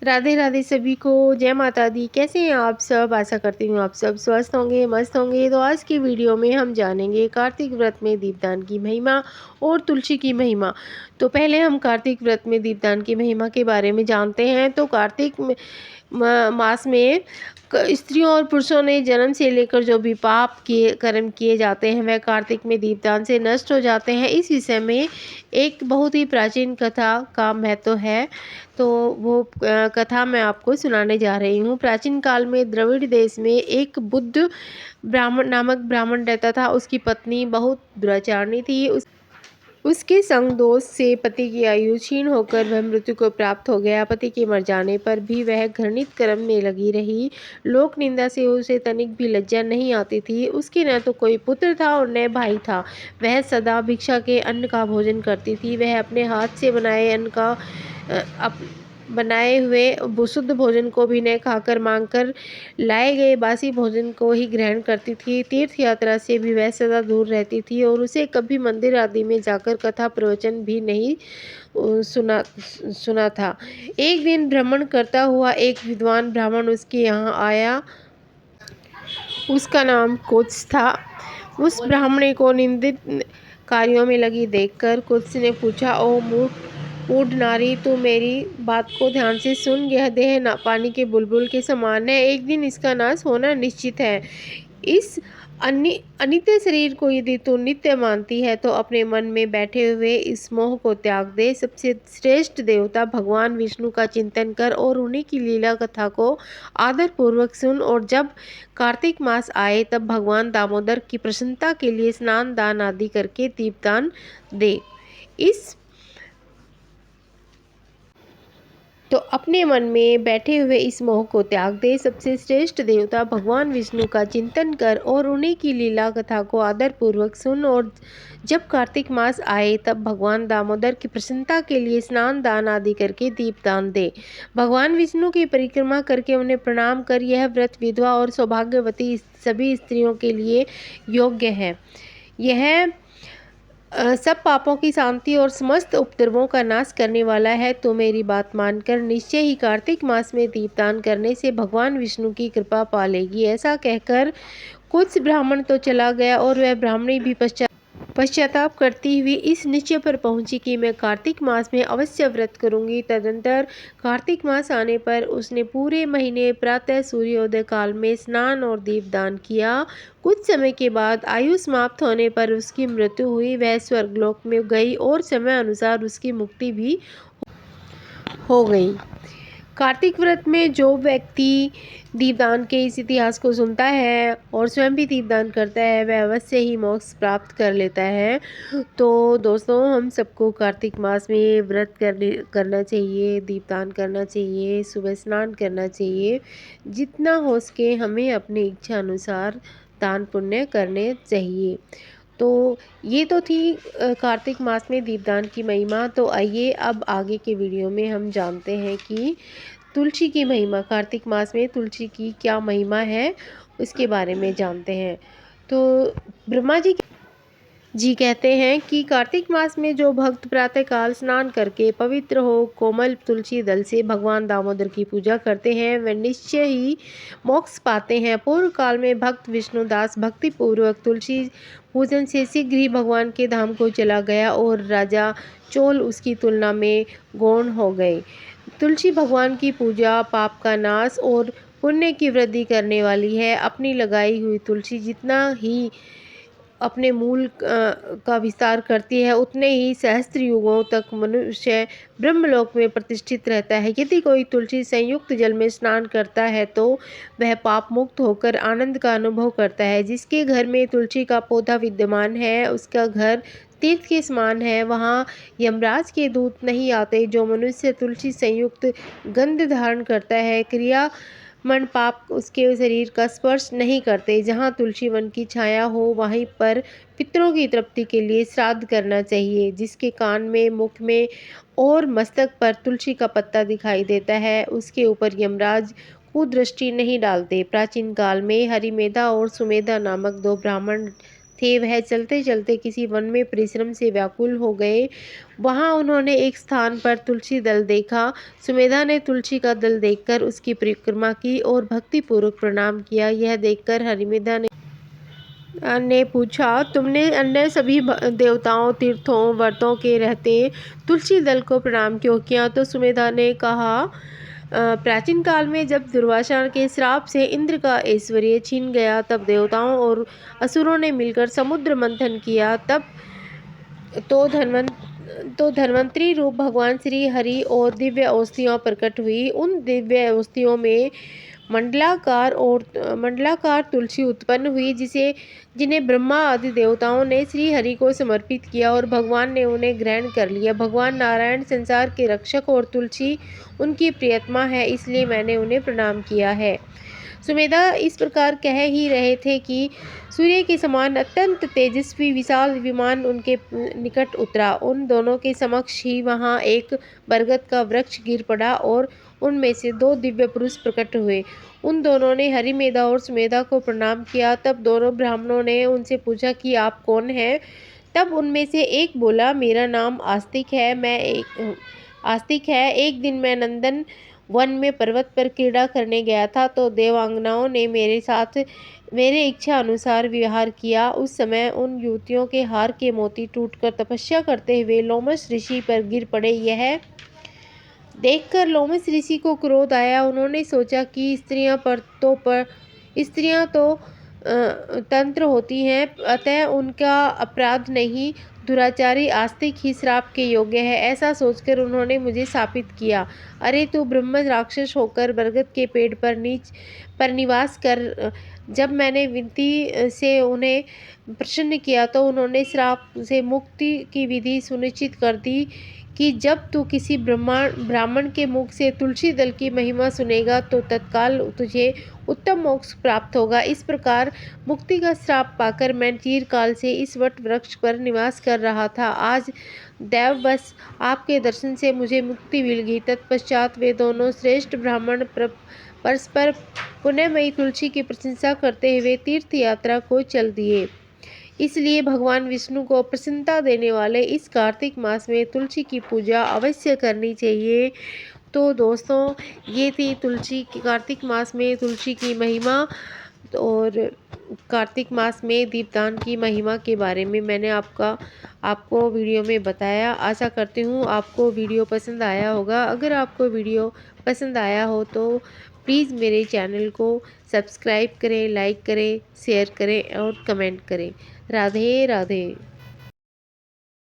राधे राधे सभी को। जय माता दी। कैसे हैं आप सब? आशा करती हूँ आप सब स्वस्थ होंगे, मस्त होंगे। तो आज की वीडियो में हम जानेंगे कार्तिक व्रत में दीपदान की महिमा और तुलसी की महिमा। तो पहले हम कार्तिक व्रत में दीपदान की महिमा के बारे में जानते हैं। तो कार्तिक मास में स्त्रियों और पुरुषों ने जन्म से लेकर जो भी पाप किए कर्म किए जाते हैं वह कार्तिक में दीपदान से नष्ट हो जाते हैं। इस विषय में एक बहुत ही प्राचीन कथा का महत्व है। तो वो कथा मैं आपको सुनाने जा रही हूँ। प्राचीन काल में द्रविड़ देश में एक बुद्ध ब्राह्मण रहता था। उसकी पत्नी बहुत दुराचारणी थी। उसके संग दोष से पति की आयु क्षीण होकर वह मृत्यु को प्राप्त हो गया। पति के मर जाने पर भी वह घृणित कर्म में लगी रही। लोक निंदा से उसे तनिक भी लज्जा नहीं आती थी। उसके न तो कोई पुत्र था और न भाई था। वह सदा भिक्षा के अन्न का भोजन करती थी। वह अपने हाथ से बनाए अन्न का बनाए हुए शुद्ध भोजन को भी न खाकर मांगकर लाए गए बासी भोजन को ही ग्रहण करती थी। तीर्थ यात्रा से भी वह सदा दूर रहती थी और उसे कभी मंदिर आदि में जाकर कथा प्रवचन भी नहीं सुना था। एक दिन भ्रमण करता हुआ एक विद्वान ब्राह्मण उसके यहाँ आया। उसका नाम कुत्स था। उस ब्राह्मणे को निंदित कार्यों में लगी देखकर कुत्स ने पूछा, ओ मूढ़ नारी, तू मेरी बात को ध्यान से सुन। यह देह पानी के बुलबुल के समान है। एक दिन इसका नाश होना निश्चित है। इस अनित्य शरीर को यदि तू नित्य मानती है तो अपने मन में बैठे हुए इस मोह को त्याग दे। सबसे श्रेष्ठ देवता भगवान विष्णु का चिंतन कर और उन्हीं की लीला कथा को आदर पूर्वक सुन। और जब कार्तिक मास आए तब भगवान दामोदर की प्रसन्नता के लिए स्नान दान आदि करके दीपदान दे। तो अपने मन में बैठे हुए इस मोह को त्याग दे। सबसे श्रेष्ठ देवता भगवान विष्णु का चिंतन कर और उन्हीं की लीला कथा को आदर पूर्वक सुन। और जब कार्तिक मास आए तब भगवान दामोदर की प्रसन्नता के लिए स्नान दान आदि करके दीपदान दे। भगवान विष्णु की परिक्रमा करके उन्हें प्रणाम कर। यह व्रत विधवा और सौभाग्यवती सभी स्त्रियों के लिए योग्य है। यह सब पापों की शांति और समस्त उपद्रवों का नाश करने वाला है। तो मेरी बात मानकर निश्चय ही कार्तिक मास में दीपदान करने से भगवान विष्णु की कृपा पालेगी। ऐसा कहकर कुछ ब्राह्मण तो चला गया और वह ब्राह्मणी भी पश्चाताप करती हुई इस निश्चय पर पहुंची कि मैं कार्तिक मास में अवश्य व्रत करूंगी। तदंतर कार्तिक मास आने पर उसने पूरे महीने प्रातः सूर्योदय काल में स्नान और दीपदान किया। कुछ समय के बाद आयु समाप्त होने पर उसकी मृत्यु हुई। वह स्वर्गलोक में गई और समय अनुसार उसकी मुक्ति भी हो गई। कार्तिक व्रत में जो व्यक्ति दीपदान के इस इतिहास को सुनता है और स्वयं भी दीपदान करता है वह अवश्य ही मोक्ष प्राप्त कर लेता है। तो दोस्तों, हम सबको कार्तिक मास में व्रत करना चाहिए, दीपदान करना चाहिए, सुबह स्नान करना चाहिए। जितना हो सके हमें अपनी इच्छा अनुसार दान पुण्य करने चाहिए। तो ये तो थी कार्तिक मास में दीपदान की महिमा। तो आइए अब आगे के वीडियो में हम जानते हैं कि तुलसी की महिमा, कार्तिक मास में तुलसी की क्या महिमा है उसके बारे में जानते हैं। तो ब्रह्मा जी कहते हैं कि कार्तिक मास में जो भक्त प्रातःकाल स्नान करके पवित्र हो कोमल तुलसी दल से भगवान दामोदर की पूजा करते हैं वे निश्चय ही मोक्ष पाते हैं। पूर्व काल में भक्त विष्णुदास भक्ति पूर्वक तुलसी पूजन से शीघ्र ही भगवान के धाम को चला गया और राजा चोल उसकी तुलना में गौण हो गए। तुलसी भगवान की पूजा पाप का नाश और पुण्य की वृद्धि करने वाली है। अपनी लगाई हुई तुलसी जितना ही अपने मूल का विस्तार करती है उतने ही सहस्त्र युगों तक मनुष्य ब्रह्मलोक में प्रतिष्ठित रहता है। यदि कोई तुलसी संयुक्त जल में स्नान करता है तो वह पाप मुक्त होकर आनंद का अनुभव करता है। जिसके घर में तुलसी का पौधा विद्यमान है उसका घर तीर्थ के समान है। वहाँ यमराज के दूत नहीं आते। जो मनुष्य तुलसी संयुक्त गंध धारण करता है क्रिया मन पाप उसके शरीर का स्पर्श नहीं करते। जहाँ तुलसी वन की छाया हो वहीं पर पितरों की तृप्ति के लिए श्राद्ध करना चाहिए। जिसके कान में मुख में और मस्तक पर तुलसी का पत्ता दिखाई देता है उसके ऊपर यमराज कुदृष्टि नहीं डालते। प्राचीन काल में हरिमेधा और सुमेधा नामक दो ब्राह्मण थे वह चलते चलते किसी वन में परिश्रम से व्याकुल हो गए। वहां उन्होंने एक स्थान पर तुलसी दल देखा। सुमेधा ने तुलसी का दल देखकर उसकी परिक्रमा की और भक्तिपूर्वक प्रणाम किया। यह देखकर हरिमेधा ने पूछा, तुमने अन्य सभी देवताओं, तीर्थों, व्रतों के रहते तुलसी दल को प्रणाम क्यों किया? तो सुमेधा ने कहा, प्राचीन काल में जब दुर्वासा के श्राप से इंद्र का ऐश्वर्य छीन गया, तब देवताओं और असुरों ने मिलकर समुद्र मंथन किया। तब तो धन्वंतरी रूप भगवान श्री हरि और दिव्य औषधियाँ प्रकट हुई। उन दिव्य औषधियों में मंडलाकार तुलसी उत्पन्न हुई, जिन्हें ब्रह्मा आदि देवताओं ने श्री हरि को समर्पित किया और भगवान ने उन्हें ग्रहण कर लिया। भगवान नारायण संसार के रक्षक और तुलसी उनकी प्रियतमा है, इसलिए मैंने उन्हें प्रणाम किया है। सुमेधा इस प्रकार कह ही रहे थे कि सूर्य के समान अत्यंत तेजस्वी विशाल विमान उनके निकट उतरा। उन दोनों के समक्ष ही वहां एक बरगद का वृक्ष गिर पड़ा और उनमें से दो दिव्य पुरुष प्रकट हुए। उन दोनों ने हरिमेधा और सुमेधा को प्रणाम किया। तब दोनों ब्राह्मणों ने उनसे पूछा कि आप कौन हैं? तब उनमें से एक बोला, मेरा नाम आस्तिक है। एक दिन मैं नंदन वन में पर्वत पर क्रीड़ा करने गया था, तो देवांगनाओं ने मेरे साथ मेरे इच्छा अनुसार व्यवहार किया। उस समय उन युवतियों के हार के मोती टूटकर तपस्या करते हुए लोमस ऋषि पर गिर पड़े। यह देखकर लोमस ऋषि को क्रोध आया। उन्होंने सोचा कि स्त्रियां तो तंत्र होती हैं, अतः उनका अपराध नहीं, दुराचारी आस्तिक ही श्राप के योग्य है। ऐसा सोचकर उन्होंने मुझे शापित किया। अरे तू ब्रह्म राक्षस होकर बरगद के पेड़ पर निवास कर। जब मैंने विनती से उन्हें प्रसन्न किया तो उन्होंने श्राप से मुक्ति की विधि सुनिश्चित कर दी कि जब तू किसी ब्राह्मण के मुख से तुलसी दल की महिमा सुनेगा तो तत्काल तुझे उत्तम मोक्ष प्राप्त होगा। इस प्रकार मुक्ति का श्राप पाकर मैं चिरकाल से इस वट वृक्ष पर निवास कर रहा था। आज दैववश आपके दर्शन से मुझे मुक्ति मिल गई। तत्पश्चात वे दोनों श्रेष्ठ ब्राह्मण परस्पर पुण्यमयी तुलसी की प्रशंसा करते हुए तीर्थ यात्रा को चल दिए। इसलिए भगवान विष्णु को प्रसन्नता देने वाले इस कार्तिक मास में तुलसी की पूजा अवश्य करनी चाहिए। तो दोस्तों, ये थी कार्तिक मास में तुलसी की महिमा और कार्तिक मास में दीपदान की महिमा के बारे में मैंने आपको वीडियो में बताया। आशा करती हूँ आपको वीडियो पसंद आया होगा। अगर आपको वीडियो पसंद आया हो तो प्लीज़ मेरे चैनल को सब्सक्राइब करें, लाइक करें, शेयर करें और कमेंट करें। राधे राधे।